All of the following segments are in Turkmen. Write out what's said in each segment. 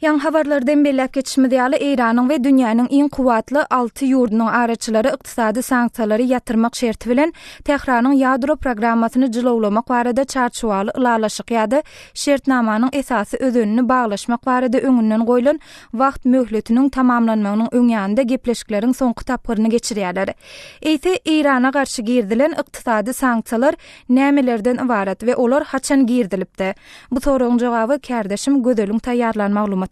Yan habarlardan belli geçmediği İran'ın ve dünyanın en kuvvetli 6 yurdunun araçları iqtisadi sanksiyaları yatırmak şerti bilen Tehran'ın yadro programmasını jylawlamak barada çarşuwaly ılalaşyk ýa-da şertnamanyň esasy özünni baglaşmak barada öňünden goýulan wagt möhletiniň tamamlanmagynyň öňýände gepleşikleriň soňky tapgyryny geçirýärler. Eýse İran'a garşy girdilen iqtisadi sanksiyalar nämelerden ibaret we olar haçan girdilipdi? Bu soragyň jogaby kardeşim Gödeliň taýýarlanmagy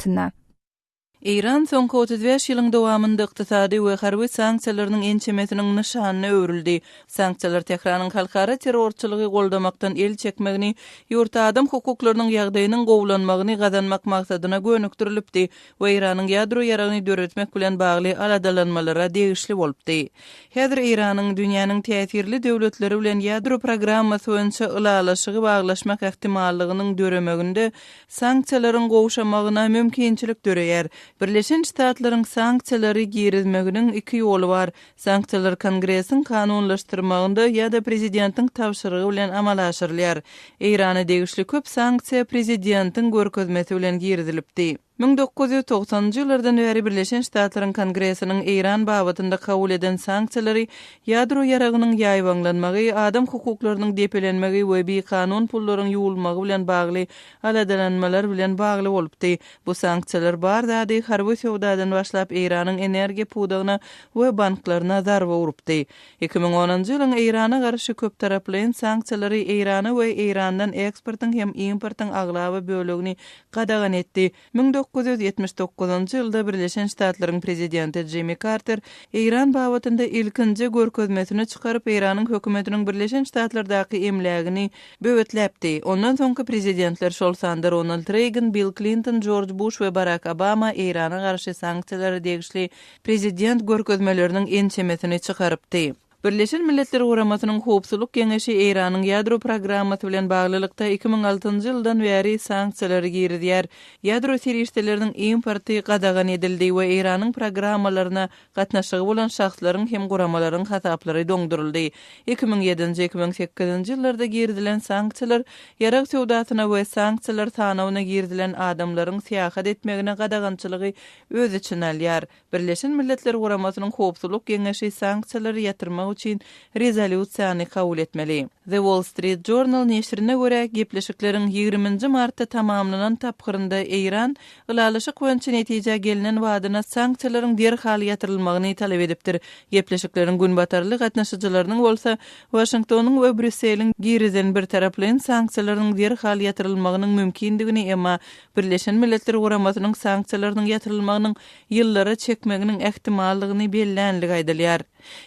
İran soňky 35 ýylyň dowamında ykdysady we harby sanksiýalarynyň ençemesiniň nişanyna öwrüldi. Sanksiýalar Tehranyň halkara terrorçylygy goldamakdan el çekmegini, ýurt adam hukuklarynyň ýagdaýynyň gowlanmagyny gazanmak maksadyna gönükdirilipdi we Iranyň ýadro ýaragyny döretmek bilen bagly aladalanmalara degişli bolupdy. Häzir Iranyň dünýäniň täsirli döwletleri bilen ýadro programmasy boýunça ılalaşygy baglaşmak ähtimallygynyň döremeginde sanksiýalaryň gowşamagyna mümkinçilik döreýär. Birleşen Ştatlaryň sanksiýalary girizmeginiň iki ýoly bar. Sanksiýalar Kongresiň kanunlaşdyrmagynda ýa-da prezidentiň tawşyrygy bilen amal aşyrylýar. Irana degişli köp sanksiýa prezidentiň görkezmesi bilen girizilipdi. 1990-njy ýyllardan beri Birleşen Ştatlaryň Kongresiniň İran babatynda kabul eden sanksiýalary ýadro ýaragynyň ýaýwanlanmagy, adam hukuklarynyň depelenmegi we bir kanun pullaryň ýuwulmagy bilen bagly aladalanmalar bilen bagly bolupdy. Bu sanksiýalar bar zady harby sowdadan başlap Iranyň energiýa pudagyna we banklaryna zarba urupdy. 2010-njy ýylyň Irana garşy köp taraply sanksiýalary Irany we Irandan eksportyň hem importyň aglaby bölegini gadagan etdi. 1979-njy ýylda Birleşen Ştatlaryň prezidenti Jimmy Carter İran babatynda ilkinji görkezmesini çykaryp Iranyň hökümetiniň Birleşen Ştatlardaky emlägini böwetläpdi. Ondan soňky prezidentler şol sanda Ronald Reagan, Bill Clinton, George Bush we Barack Obama Irana garşy sanksiýalary degişli prezident görkezmeleriniň ençemesini çykarypdy. Birleşen Milletler Guramasynyň Howpsuzlyk Geňeşi Iranyň ýadro programmasy bilen baglylykda 2006-njy ýyldan beri sanksiýalary girdýär. Ýadro serişdeleriniň importy gadagan edildi we Iranyň programmalaryna gatnaşygy bolan şahslaryň hem guramalaryň hasaplary doňduruldy. 2007-2008-nji ýyllarda girdilen sanksiýalar ýarak sowdasyna we sanksiýalar tanawyna girdilen adamlaryň syýahat etmegine gadagançylygy öz içine alýar. Birleşen Milletler Guramasynyň Howpsuzlyk Geňeşi sanksiýalary ýatyrmak üçin rezolýusiýany kabul etmeli. The Wall Street Journal neşrine göre gepleşikleriň 20-nji martda tamamlanan tapgyrynda İran ılalaşyk boýunça netije gelinen wadyna sanksiýalaryň derhal ýatyrylmagyny talap edipdir. Gepleşikleriň günbatarly gatnaşyjylarynyň bolsa Washingtonyň we Brüsseliň girizen bir taraply sanksiýalaryň derhal ýatyrylmagynyň mümkindigini emma Birleşen Milletler Guramasynyň sanksiýalarynyň ýatyrylmagynyň ýyllara çekmeginiň ähtimallygyny bellenligi aýdylýar.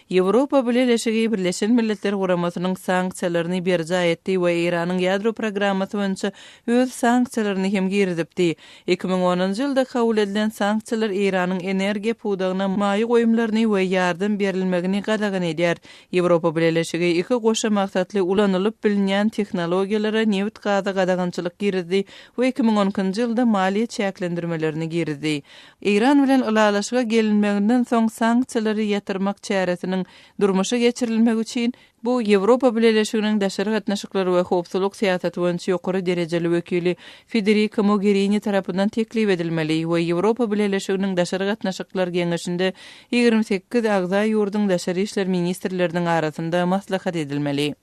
Ýewropa Birleşigi Birleşen Milletler Guramasynyň sanksiýalaryny berja etdi we Iranyň ýadro programmasy boýunça öz sanksiýalaryny hem girdipdi. 2010-njy ýylda kabul edilen sanksiýalar Iranyň energiýa pudagyna maýy goýumlaryny we ýardym berilmegini gadagan edýär. Ýewropa Birleşigi iki goşa maksatly ulanylyp bilinýän tehnologiýalara neft gazy gadagançylyk girdi we 2010-njy ýylda maliýe çäklendirmelerini girdi. İran bilen ılalaşyga gelinmeginden soň sanksiýalary ýatyrmak çäresiniň durmuşa geçirilmegi üçin bu Ýewropa Birleşiginiň daşary gatnaşyklary we howpsuzlyk siýasaty boýunça ýokary derejeli wekili Federica Mogherini tarapyndan teklip edilmeli we Ýewropa Birleşiginiň daşary gatnaşyklar geňeşinde 28 agza ýurdun daşary işler ministrleriniň arasynda maslahat edilmeli.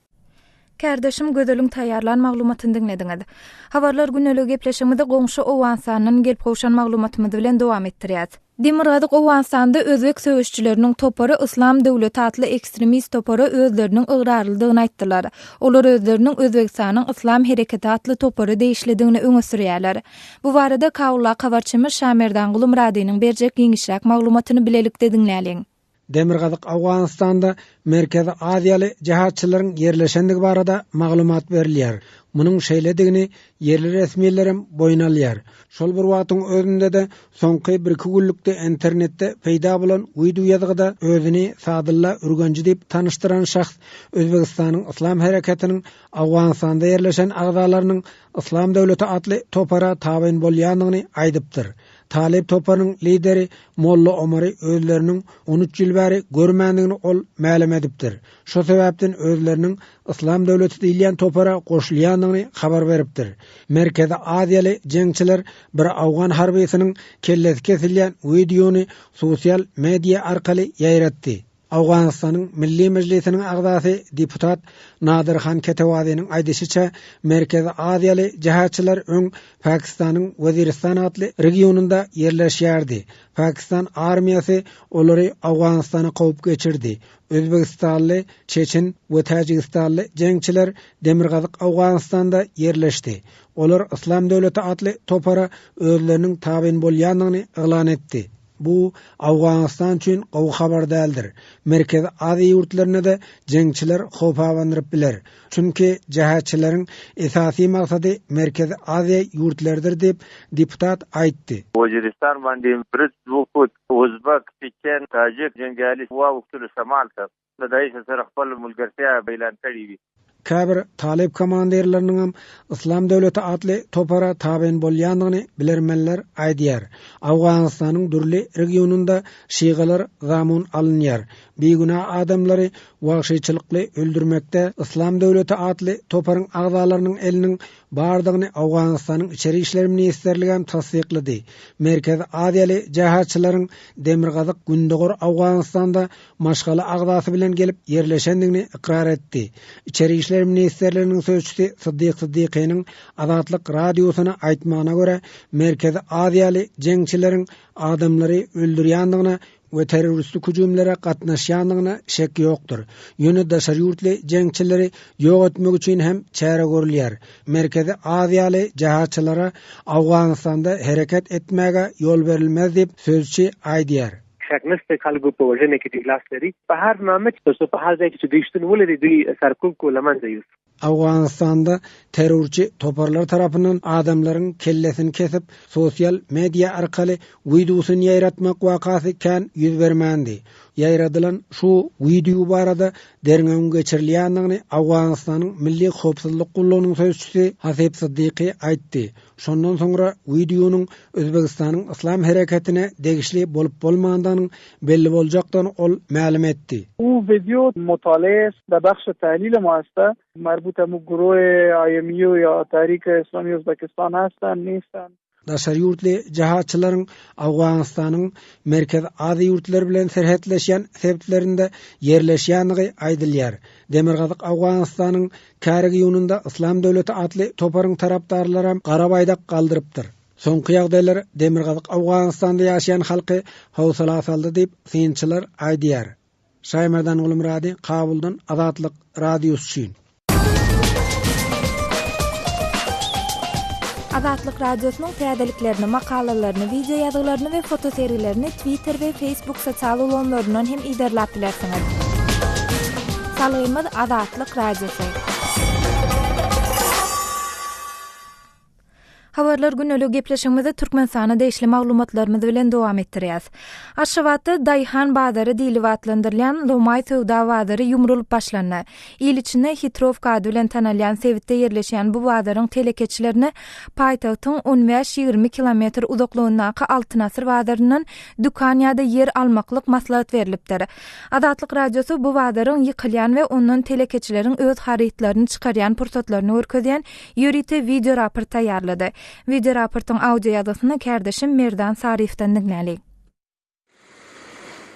Kardeşim Gödeliň taýýarlan maglumatyny dinlediňiz. Habarlar güneligi gepleşigimizde goňşy Owgaňstanyň gelip gowşan maglumatymyzy bilen dowam etdirýäs. Demirgazyk Owgaňstanda özbek söwüşçileriniň topary Islam döwleti atly ekstremist topary özleriniň ıgrarlydygyny aýtdylar. Olar özleriniň Özbekistanyň Islam hereketi atly topary değişlidigini öňe sürýärler. Bu barada Kawla kabarçymyz Şamerdan Gulum Radynyň berjek giňişräk maglumatyny bilelikde dinläliň. Demirgazyk Awganystanda Merkezi Aziýaly jahatçylaryň yerleşendigi barada maglumat berilýär. Munyň şeýledigini yerli resmiýetlerim boýuna alýar. Şol bir wagtyň özünde de soňky 1-2 günlükde internetde peýda bolan video ýazgyda özüni Sadylla Urganjy diýip tanıştyran şahs Özbegistanyň Islam hereketiniň Awganystanda yerleşen agzalarynyň Islam döwleti atly topara tabyn bolýanlygyny aýdypdyr. Talep Topar'ın lideri Molla Omary özlerinin 13 ýyl bäri görmändigini ol ma'lum edipdir. Şo sebäpden özlerinin İslam döwleti diýilýän Topara goşulýandygyny habar beripdir. Merkezi Aziýaly jeňçiler bir awgan harbysiniň kellesi kesilýän videony sosial media arkaly ýaýratdy. Awganystanyň Milli Mejlisiniň agzasy deputat Nadirhan Ketewazynyň aýdysyça, Merkezi Aziýaly jahatçylar öň Pakistanyň Waziristan adly regionunda ýerleşýärdi. Pakistan armiýasy olary Awganystana gowy geçirdi. Özbekistanly, Çeçen we Tajikistanly jeňçiler Demirgazyk Awganystanda ýerleşdi. Olar İslam döwleti adly Topara özleriniň tabyn bolýandygyny elan etdi. Bu Awganystan üçin gowy habar däldir. Merkezi Aziýa ýurtlaryna da jeňçiler howp awandyryp biler. Çünki jahatçylariň esasy maksady Merkezi Aziýa ýurtlardyr diýip deputat aýtdy. Waziristan bandy bir wagt Özbek, Çeçen, Tajik jeňgali wagtly samalta. Daýyş saraqpal mulgartiýa beýlan tariwi. Kabir talep komanderlerinin hem İslam döwleti adly Topara tabyn bolýandygyny bilermenler aýdýar. Awganystanyň durly regionunda şygalar zamun alınýar. Beguna adamlary wagşyçylykly öldürmekde İslam döwleti adly Toparyň agzalarynyň eliniň bardygyny Awganystanyň içeri işler ministrligi tasdiqlady. Merkezi Aziýaly jahatçylaryň Demirgazyk Gündogor Awganystanda maşgaly agzasy bilen gelip ýerleşendigini ikrar etdi. İçeri işler ministrliginiň sözçüsi Siddiq Siddiqynyň Azatlyk radiosyna aýtmagyna görä, Merkezi Aziýaly jeňçileriň adamlary öldürýändigine we terroristlik hüjümlere gatnaşýandygyna şek ýokdur. Ýöne daşary ýurtly jeňçileri ýok etmek üçin hem çäre görülýär. Merkezi Aziýaly jahatçylara Awganystanda hereket etmäge ýol berilmez diýip sözçi aýdýar. شکست خلکو په وژنه کې لاس لري په هر نامه چې په هر ځای کې دویشتون ولري دوی سرکوب کوله یوز. Awganystanda terörçi toparlar tarapyndan adamlaryň kellesini kesip sosial media arkaly videosyny ýaýratmak wakasy kan ýüz bermändi. Ýaýradylan şu video barada derňeň geçirilýändigini Awganystanyň Milli Howpsuzlyk Gullanyň sözçüsi Hasip Siddiqy aýtdy. Şondan soňra videonyň Özbekistanyň İslam hereketine degişli bolup bolmagandygyny belli boljakdygyny ol ma'lum etdi. Bu video mutalaýa da baxşy tahlil masta مربوط به گروه IMU یا تحریک اسلامی ازبکستان هستن نیستن. Daşary ýurtly jahatçylaryň Awganystanyň Merkezi Aziýa ýurtlary bilen serhetleşýän sebeplerinde ýerleşýändigi aýdylýar. Demirgazyk Awganystanyň Kara ýonunda İslam döwleti adly Toparyň tarapdarlary Garabayda galdyrypdyr. Soňky ýagdaýlar Demirgazyk Awganystanda ýaşaýan halky howsala saldy diýip synçylar aýdýar. Şaýmerdan Ulumrady, Kabuldan Azatlyk radiosu üçin. Azatlyk radiosynyň täzeliklerini, makalalaryny, video ýazgylaryny we fotoseriýelerini Twitter we Facebook sosial ulanlaryndan hem iderläp bilersiňiz. Salaýmyz Azatlyk radiosu. Habarlar günlük gepleşigimizde Türkmenistana değişli maglumatlarymyz bilen dowam etdirýäs. Aşgabatda Dayhan bazary diýilip atlandyrylýan Lomay sowda bazary ýumrulyp başlandy. Ýyl içinde Hitrovka bilen tanalýan sewitde ýerleşýän bu bazaryň telekeçilerini paýtagtyň 15-20 kilometr uzaklygyndaki Altynasır bazarynyň dukan ýa-da ýer almaklyk maslahat berilipdir. Azatlyk radiosu bu bazaryň ýykylýan we ondan telekeçileriň öz haritlaryny çykarýan pursatlaryny görkezýän ýörite video raport taýýarlady. Video raportun audio ýazysyny kärdeşim Merdan Sarifden dinläli.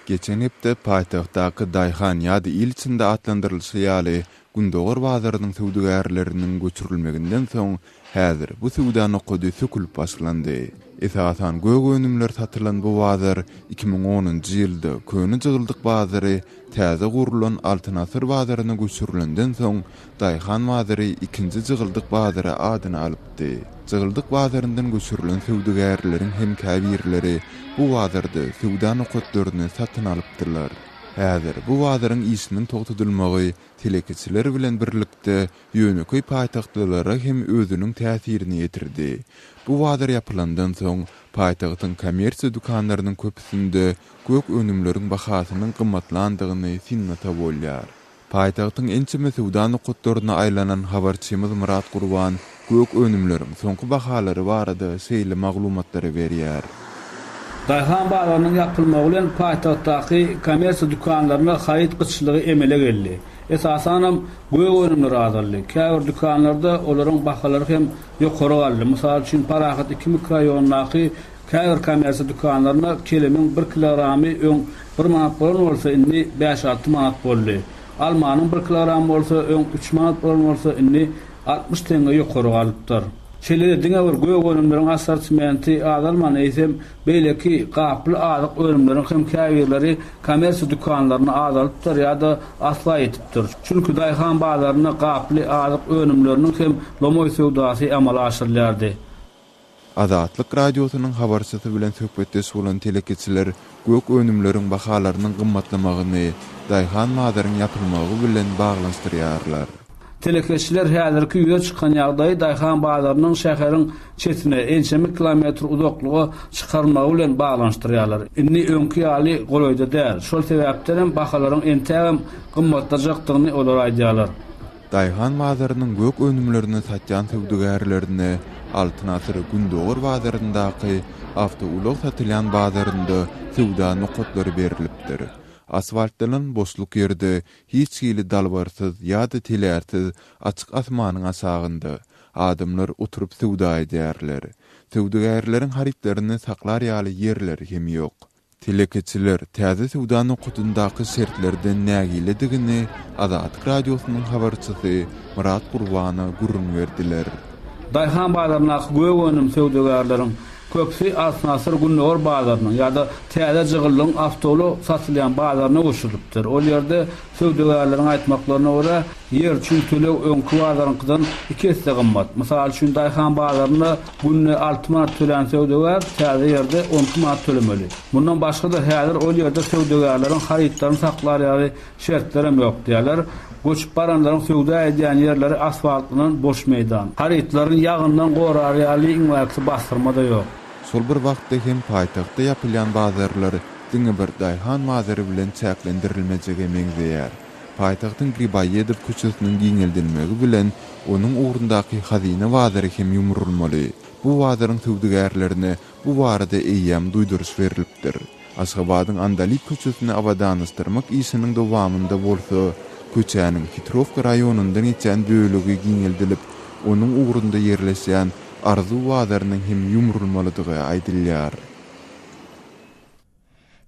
Geçen hepde paýtagtdaky Dayhan ýa-da ýyl içinde atlandyrylýan Gündogor bazarynyň sowdagärleriniň göçürilmeginden soň häzir bu sowda nokady sökülip başlandy. Esasan gög önümler satylan bu bazar 2010-njy ýylda köni jygyldyk bazary täze gurulan Altynasır bazaryna göçürilenden soň Dayhan bazary ikinji jygyldyk bazary adyny alypdy. Jygyldyk bazaryndan göçürilen sowdagärleriň hem käbirleri bu bazarda sowda nokatlaryny satyn alypdyrlar. Häzir bu bazaryň işiniň togtadylmagy telekeçiler bilen birlikde ýöneköy paýtagtlara hem özüniň täsirini ýetirdi. Bu bazar ýapylandan soň paýtagtyň kommersiýa dukanlarynyň köpüsinde gök önümleriň bahasynyň gymmatlandygyny sinnata bolýar. Paýtagtyň ençeme sowda nokatlaryna aýlanan habarçymyz Murat Gurban gök önümleriň soňky bahalary barada şeýle maglumatlary berýär. Dayhan bağlarının yapılmağı bilen paytaxtdaki kommersiya dükanlaryna haýyt gyçylygy emele geldi. Esasanam goýa oýnumlar azaldy. Käbir dükanlarda olaryň bahalary hem ýokary galdy. Mysal üçin Parahat 2 mikroraýonundaky käbir kommersiya dükanlaryna kelemin 1 kilogramy öň 1 manat bolsa indi 5-6 manat boldy. Almanyň 1 kilogramy bolsa öň 3 manat bolsa indi 60 tenge ýokary galypdyr. Şeýle diňe bir goýa oýnumlaryň assortimenti azalman eýsem beýleki gaply azyk oýnumlaryň hem käbirleri kommersiya dükanlaryna azalypdyr ýa-da asla etipdir. Çünki daýhan bazarına gaply azyk oýnumlarynyň hem lomoý sowdasy amala aşyrylýardy. Azatlyk radiosynyň habarçysy bilen söhbetde bolan telekeçiler gök önümleriň bahalarynyň gymmatlamagyny daýhan mazaryň ýapylmagy bilen baglanşdyrýarlar. Telekeçiler häzirki ýöne çykan ýagdaý daýhan bazarının şäheriň çetine ençemi kilometr uzaklyga çykarmagy bilen baglanşdyrýarlar. Inni öňki ýaly golaýda däl. Şol sebäpden bahalaryň entägem gymmatlajakdygyny olar aýdýarlar. Daýhan mazarynyň gök önümlerini satýan söwdegärlerine Altyn asyry Gündogor bazaryndaky awtoulag satylýan bazarynda söwda nokotlary berilipdir. Asfaltlanan boşluk ýerde hiç hili dalbarsyz ýa-da telärsiz açyk asmanyň asagynda adamlar oturup söwda edýärler. Söwdegärleriň haritlaryny saklar ýaly ýerleri hem ýok. Telekeçiler täze söwda nokotundaky şertlerden nägiledigini Azatlyk radiosynyň habarçysy Murat Gurbana gurrun berdiler. Daýhan bazaryndaky goýa oýnum söwdegärleriň köpsi Asnasır Gündogor bazarynyň ýa-da täze jygylyň awtolu satylýan bazaryna goşulypdyr. Ol ýerde söwdegärleriň aýtmaklaryna görä ýer üçin tölew öňki bazarynyňdan 2 hisse gymmat. Mysal üçin daýhan bazaryna günne 6 manat tölen söwdegär täze ýerde 10 manat tölemeli. Bundan başga da häzir ol ýerde söwdegärleriň haritlaryny saklar ýaly şertleri ýok diýerler. Göçüp baranlaryň söwda edýän ýerleri asfaltlanan boş meýdan. Haritlaryň ýagyndan gorar ýaly iňwäksi bastyrmada ýok. Sol bir wagtda hem paýtagtda ýapylýan bazarlar diňe bir daýhan mazary bilen çäklendirilmejege meňzeýär. Paýtagtyň Gribaýedow köçesiniň giňeldilmegi bilen onuň ugrundaky hazine bazary hem ýumrulmaly. Bu bazaryň söwdegärlerine bu barada eýýäm duýduruş berilipdir. Aşgabatyň Andalip köçesini awadanystyrmak işiniň dowamında bolsa köçäniň Hitrovka raýonundan geçen bölegi giňeldilip onuň ugrunda ýerleşýän Arzu bazarynyň hem ýumrulmalydygy aýdylýar.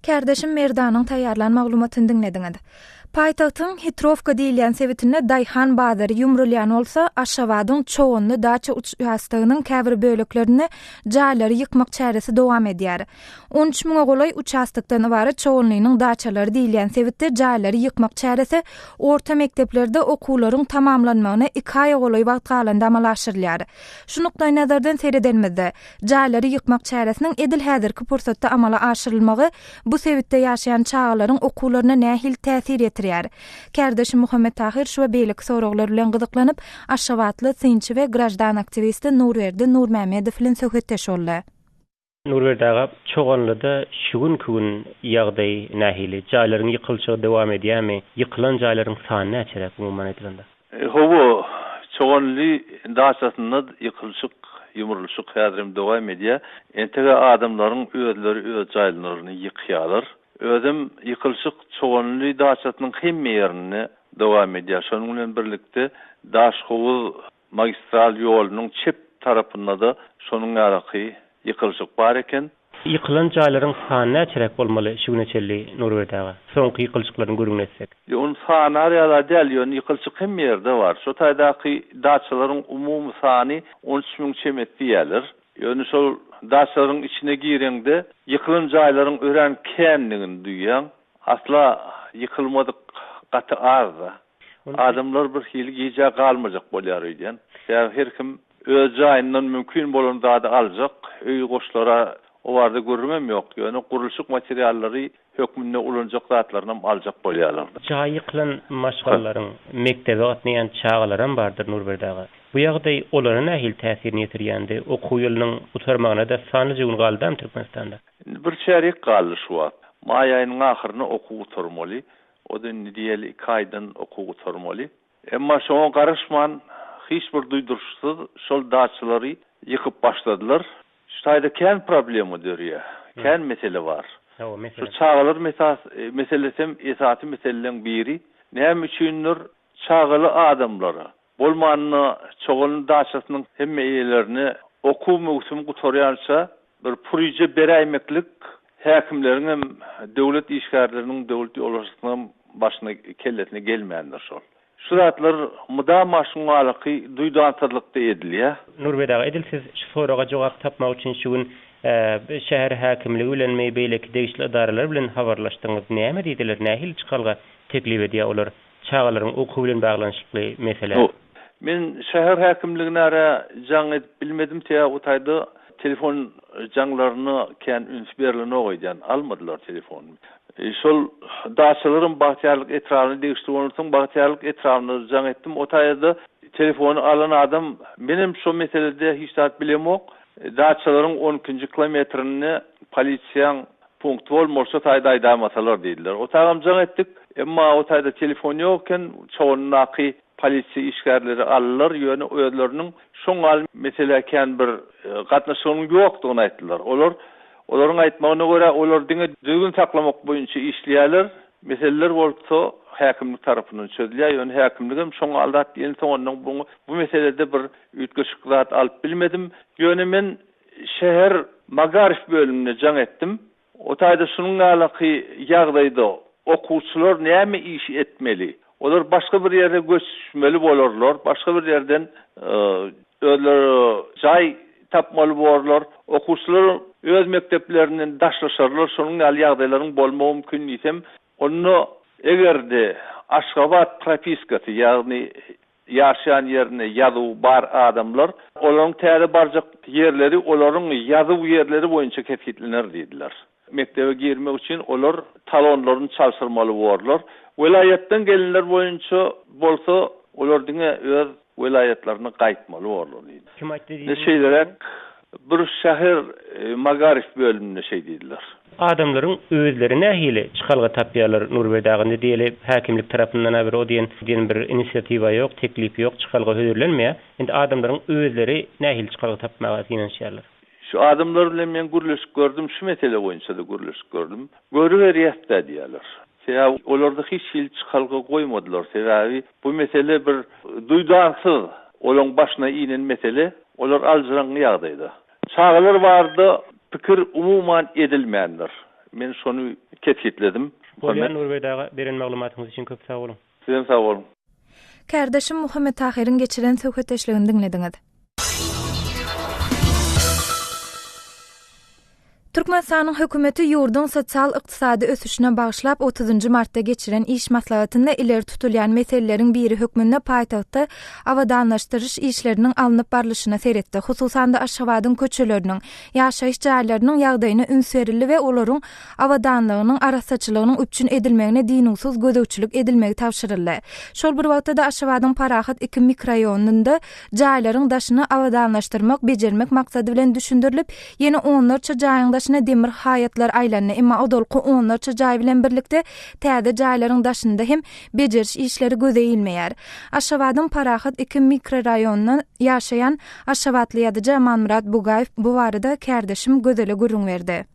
Kärdeşim Merdanyň taýýarlan maglumatyny dinlediňiz. Paýtagtyň Hitrovka diýilýän sebitinde daýhan bazary ýumrulýan bolsa, aşgabatyň çoğunly daça uçastygynyň käbir böleklerini jaýlary ýykmak çäresi dowam edýär. 13 000 golay uçastykdan ibaret çoğunlygynyň daçalary diýilýän sebitde jaýlary ýykmak çäresi orta mekteplerde okuwlaryň tamamlanmagyna 2 aý golay wagt galanda amalaşdyrylýar. Şu nukdaý nazardan seredenmizde jaýlary ýykmak çäresiniň edil häzirki pursatda amala aşyrylmagy bu sebitde ýaşaýan çağalaryň okuwlaryna nähil täsir etýär. Kärdeşim Muhammed Tahir şu beýlik soraglar bilen gyzyklanyp Aşgabatly synçy we grajdan aktivisti Nurberdi Nurmämedow bilen söhbetdeş boldy. Nurberdi aga çoğunlyda şugun kügün ýagdaý nähili jaýlaryň ýykylşygy dowam edýärmi? Ýykylan jaýlaryň sany näçerek umumyň aýdylanda? Howo çoğunly daşasyny ýykylşyk ýumrulşyk häzirim dowam edýär. Entege adamlaryň özleri öz jaýlaryny ýykýarlar. Özüm ýykylşyk çoğunly daşasynyň hemme ýerini dowam edýär. Şonuň bilen birlikde Daşhowy magistral ýolunyň çep tarapynda da şonuň ýaraky ýykylşyk bar eken. Ýykylan jaýlaryň sany näçerek bolmaly şu güneçeli Nurberdi aga? Soňky ýykylşyklaryň görüňi etsek. Ýony sany ýa-da däl ýöne ýykylşyk hemme ýerde bar. Şo taýdaky daçalaryň umumy sany 13 000 çemet diýerler. Ýöne şol daçalaryň içine gireňde ýykylan jaýlaryň ören kenligini duýýan, asla ýykylmadyk gaty az. Adamlar bir hili gije galmajak bolýar diýen. Her kim öz jaýyndan mümkin bolan zady aljak, öý goşlara o barada görmem ýok. Ýöne gurulşyk materiallary hökmünde ulanjak zatlaryny aljak bolýarlar. Jaý ýykylan maşgallaryň mektebe gatnaýan çağalaram bardyr Nurberdi aga. Bu ýagdaý olana nähil täsirini ýetirýändi? Okuw ýylynyň utarmagyna da sany jygyň galdym Türkmenistanda. Bir çärek galdy şu wagt. Maý aýynyň ahyryna okuw utarmaly. O da diýeli 2 aýdan okuw utarmaly. Emma şoňa garaşman hiç bir duýdurşsyz şol daçalary ýykyp başladylar. Şaýda kän problemi dörýär. Kän mesele var. O Şu çağılır meselesem esasy meselelerin biri. Näme üçindir çağılı adamları bolmanny çoğun daşasynyň hemme ýerlerini okuw mewsumi gutarýança bir proje beräýmeklik häkimleriň hem döwlet işgärleriniň döwlet ýolbaşçysynyň başyna kelletine gelmeýändir şol. Şu zatlar mudam aşňalyky duýdantyrlykda edilýär. Nurbeda edil siz şu soraga jogap tapmak üçin şugun şäher häkimligi bilen meýbeýleki degişli idaralar bilen habarlaşdyňyz. Näme diýdiler? Nähil çykalga teklip edýär olar? Çağalaryň okuw bilen baglanşykly mesele. Men şäher häkimligine ara jaň edip bilmedim teýä utaýdy. Telefon janglaryny kän üns berilene goýdan almadylar telefonu. Şol daşalaryň bagtýarlyk etrawyny degişdirýän bagtýarlyk etrawyny jaň etdim. Utaýdy telefonu alan adam benim şu meselede hiç zat bilemok. Daşalaryň 12-nji kilometrini polisiýaň punkty bolmasa taýda aýdamasalar diýdiler. Otagam jaň etdik. Emma otaýda telefon ýokken çoğunlaky polisiýa işgärleri allar ýöne öýleriniň şoňal meseleken bir gatnaşygyny ýokdugyny aýtdylar. Olaryň aýtmagyna görä olar diňe düzgün saklamak boýunça işleýärler. Meseleler bolsa häkimlik tarapyndan çözülýär. Ýöne häkimligim şoňa aldat diýen soňanyň bu meselede bir üýtgeçiklik alyp bilmedim. Ýöne men şäher Magarif bölümine jaň etdim. Otaýda şunuň alaky ýagdaýda okuwçylar näme iş etmeli? Olar başga bir ýerde göçmeli bolarlar, başga bir ýerden özleri jaý tapmaly bolarlar. Okuwçylar öz mekteplerinden daşlaşarlar, şonuň ýagdaýlaryň bolmagy mümkin diýsem, onu egerde Aşgabat propiskasy, ýagny ýaşaýan ýerine ýazyw bar adamlar, olaryň täze barjak ýerleri, olaryň ýazyw ýerleri boýunça ketgilenler diýdiler. Mektebe girmek için olar talonlaryny çalşyrmaly bolurlar. Welayatdan gelenler boýunça bolsa olar diňe öz welayatlaryna gaýtmaly bolurlar diýdi. Kim aýtdy diýdi? Neşeýlerek bir şäher Magarif bölümine diýdiler. Adamlaryň özlerine hili çykalga tapýarlar Nurbedagyny diýilip häkimlik tarapyndan bir o diýen bir inisiatiwa ýok, teklip ýok, çykalga höýürlenmeýär. Endi adamlaryň özleri nähil çykalga tapmaga ýynanýarlar. Şu adamlar bilen men gürleşip gördüm, şu mesele boýunça da gürleşip gördüm. Görüberýärdi diýerler. Sebäbi olarda hiç hil çykalga goýmadylar. Sebäbi bu mesele bir duýdansyz, olaň başyna inen mesele, olar aljaran ýagdaýda. Çağalar bardy, pikir umuman edilmeýändir. Men şonu ketgitledim. Bolýan Nurbedaga beren maglumatyňyz üçin köp sag bolun. Sizem sag bolun. Kardeşim Muhammed Tahir'in geçiren söhbetleşigini dinlediňiz. Türkmenistanyň hökümeti ýurdun sosial-ykdysady ösüşine bagyşlap 30 martda geçiren iş maslahatynda ileri tutulýan meselelerin biri hökmünde paýtagtda awadanlaşdyryş işleriniň alınıp barlyşyna seretdi. Hususan da Aşgabatyň köçeleriniň, ýaşaýyş jaýlarynyň ýagdaýyna ünsverildi we olaryň awadanlygynyň arasaçylygynyň üçin edilmegine dinusuz gözegçilik edilmegi tapşyryldy. Şol bir wagtda Aşgabatyň Parahat 2 mikroraýonunda jaýlaryň daşyny awadanlaşdyrmak, bejermek maksady bilen düşündirilip, ýene onlarça jaýyň demir hayatlar aýlanyny, emma odolky onlarça jaý bilen birlikde täze jaýlaryň daşynda hem bejeriş işleri gözeýilmeýär. Aşgabatyň Parahat 2 mikroraýonundan ýaşaýan Aşgabatly ýadyja Manmurat Bugaýew bu barada kardeşim gözele görüň berdi.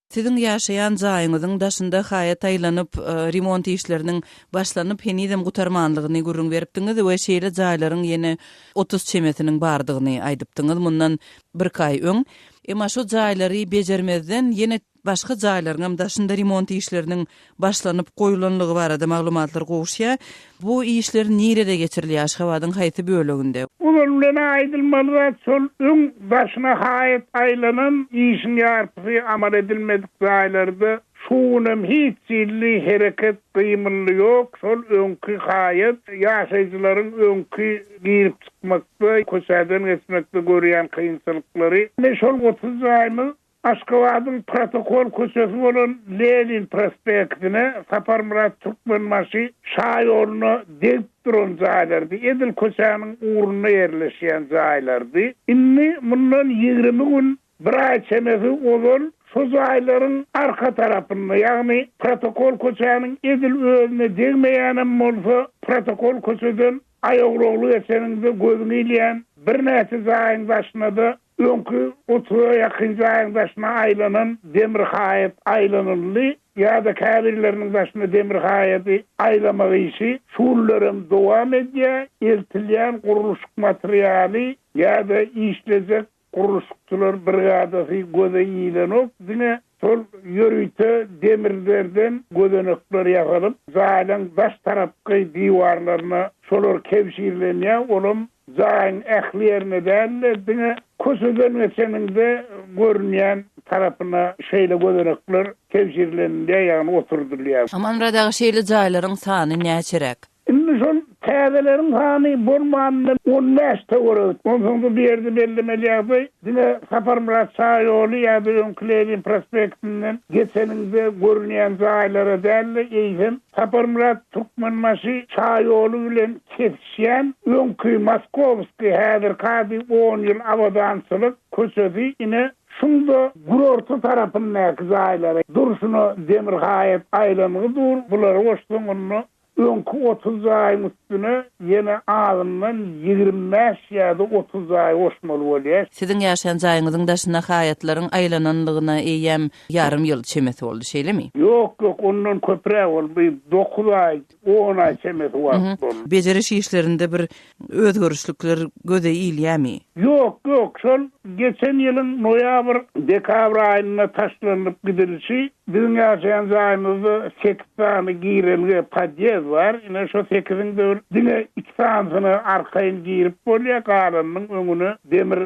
Sizin ýaşaýan jaýyňyzyň daşynda haýat aýlanyp remont işleriniň başlanyp henidem gutarmanlygyny görüň beripdiňiz we şeýle jaýlaryň ýene 30 çemetiniň bardygyny aýdypdyňyz mundan bir kaý öň. Emma şu jaýlary bejermezden ýene başga jaýlaryň daşynda remont işleriniň başlanyp goýulanlygy barada maglumatlar gowuşýar. Bu işler nerede geçirilýär Aşgabatyň haýsy böleginde? Olar bilen aýdylmaly şol öň başyna haýat aýlanan işin ýarpy amal edilmedik jaýlarda şunam hiç ýylly hereket gymynly ýok. Şol öňkü haýat ýaşaýjylaryň öňkü girip çykmakda, köşeden geçmekde görýän kynçylyklary. Şol 30 jaýmy Aşgabatyň protokol köşesi bolan Lenin prospektine Saparmurat Türkmenmaşy şaýoruny dep duran jaýlardy. Edil köşäniň urunyna ýerleşýän jaýlardy. Inni mundan 20 gün bir ay çemesi ol şu jaýlaryň arka tarapynda, ýagny protokol köşäniň edil özüne degmeýänem bolsa, protokol köşeden aýagrogly geçeninde gözüni ilýän bir näçe zaýyň başyna da öňkü 30'a ýakyn zaýyň başyna aýlanan demir haýat aýlananly ýa-da käbirleriniň başyna demir haýaty aýlamagy işi şuurlarym dowam edýär. Eltilýän guruluşyk materialy ýa-da işlejek guruluşçular brigadasy göze ýylanok dine sol yörüýte demirlerden gözenekler ýasalyp zaýlaň baş tarapky diwarlaryna şolar kevşirlenýär. Olum zaýyň ähliýerine dälle köseden geçeninde görünýän tarapyna şeýle gözenekler kevşirlenýär, ýagny oturdurýar. Aman radagy şeýle jaýlaryň sany näçerek? Indi şol täzeleriň sany bolmandan 15 töwerek. Onsoňda bir ýerde bellemelýär. Dine Saparmurat Çaýoly ýa-da Öňkülerin prospektinden geçeninde görünýän jaýlara dälle eýsem Saparmurat Türkmenmaşy Çaýoly bilen kesişýän Öňkü Moskovski häzir kady 10 ýyl awadançylyk köçedi ine şunda gurortu tarapyndan jaýlara durşuny demir haýat aýlanygy dur bulary goşduğunu öňkü 30 aýyň üstüne ýene ağzyndan 25 ýa-da 30 aý oşmaly bolýar. Siziň ýaşaýan jaýyňyzyň daşyna haýatlaryň aýlananlygyna eýem ýarım ýyl çemeti boldy, şeýlemi? Ýok, ondan köprä boldy. 9 aý, 10 aý çemeti boldy. Beceriş işlerinde bir özgörüşlükler göze ýylýärmi? Ýok, şol geçen ýylyň noýabr, dekabr aýyna taşlanyp gidilişi bizim ýaşaýan jaýymyzda 8 tane giýirilge padyez var. Ine şo 8-iň döwür dine 2 tanesini arkaýyn giýip bolýar, galanyň öňüne demir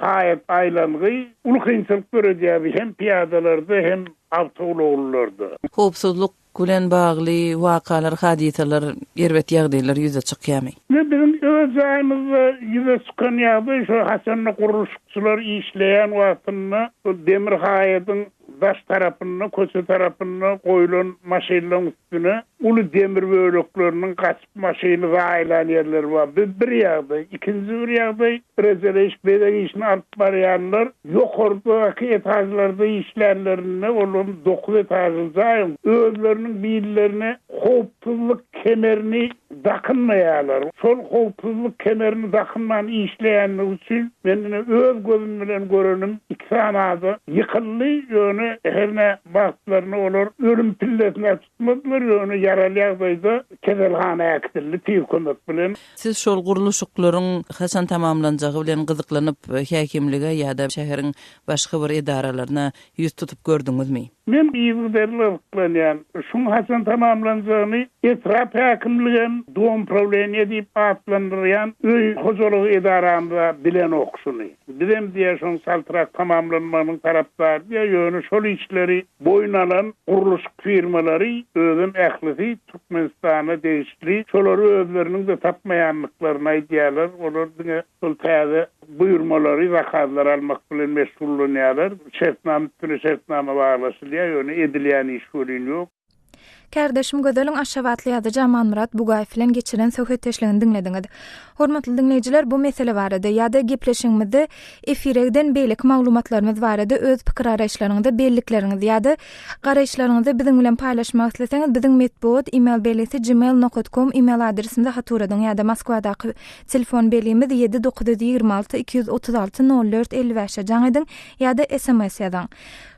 haýat aýlangy ulu kynçylyk görýär hem piyadalarda hem awtologlarda. Howpsuzlyk bilen bagly wakalar, hadisalar, erbet ýagdaýlar ýüze çykýarmy? Bizim öz jaýymyzda ýüze çykan ýagdaý şo hasanly guruluşçular işleýän wagtynda demir haýatyň baş tarapyna, köçe tarapyna goýulan maşynlaryň üstüne ulu demir bölekleriniň gaçyp maşyny aýlan ýerler bar. Bir ýagdaý, ikinji bir ýagdaý rezerwiş bedegişini alyp barýanlar ýokardaky etajlarda işlerlerini olum 9 etajly jaýyň özleriniň biýillerine howpsuzlyk kemerini dakynmaýarlar. Şol howpsuzlyk kemerini dakynman işleýänler üçin men öz gözüm bilen görenim 2 sanada ýykyldy ýöne herne bagtlaryny olar ölüm pilletine tutmadylar ýöne yaraly ýagdaýda kezelhanaya gidildi tüýkünlik bilen. Siz şol guruluşyklaryň haçan tamamlanjagy bilen gyzyklanyp häkimlige ýa-da şäheriň başga bir edaralaryna ýüz tutup gördüňizmi? Men ýygyderler şuň haçan tamamlanjagyny etrap häkimligin dom problemi diýip atlandyrýan öý hojalygy edaramda bilen okşuny. Bilem diýe şoň saltyrak tamamlanmanyň tarapdary diýe ýöne şol işleri boyun alan guruluş firmalary özüm ählisi Türkmenistana deýişli şolary özleriniň de tapmaýanlyklaryny aýdýarlar. Olar diňe şol täze buyurmalary, zakatlar almak bilen meşgullanýarlar. Şertname baglaşylýar, ýöne edilýän iş görün ýok. Kardeşim Gödeliň Aşawatly ýa-da Jamanmurat Bugay bilen geçiren söhbetleşlerini dinlediňiz. Hormatly dinleýijiler, bu mesele barada ýa-da gepleşigimizde efiregden beýlik maglumatlarymyz barada öz pikir araýşlaryňyzda bellikleriniz ýa-da garaýşlaryňyzdy biziň bilen paýlaşmak isleseňiz biziň metbuat email belesi gmail.com email adresimizde haturadyň ýa-da Moskwadaky telefon belimiz 7926 236 04 55 jaňydyň ýa-da SMS ýazyň.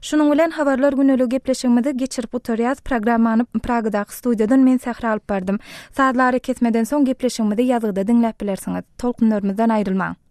Şunuň bilen habarlar güneligi gepleşigimizde geçirip oturýar programmany Pragadaky studiýadan men Sähra alyp bardym. Saatlary kesmeden soň gepleşigimizde ýazgyda dinläp bilersiňiz. Tolkunlarymyzdan aýrylmaň.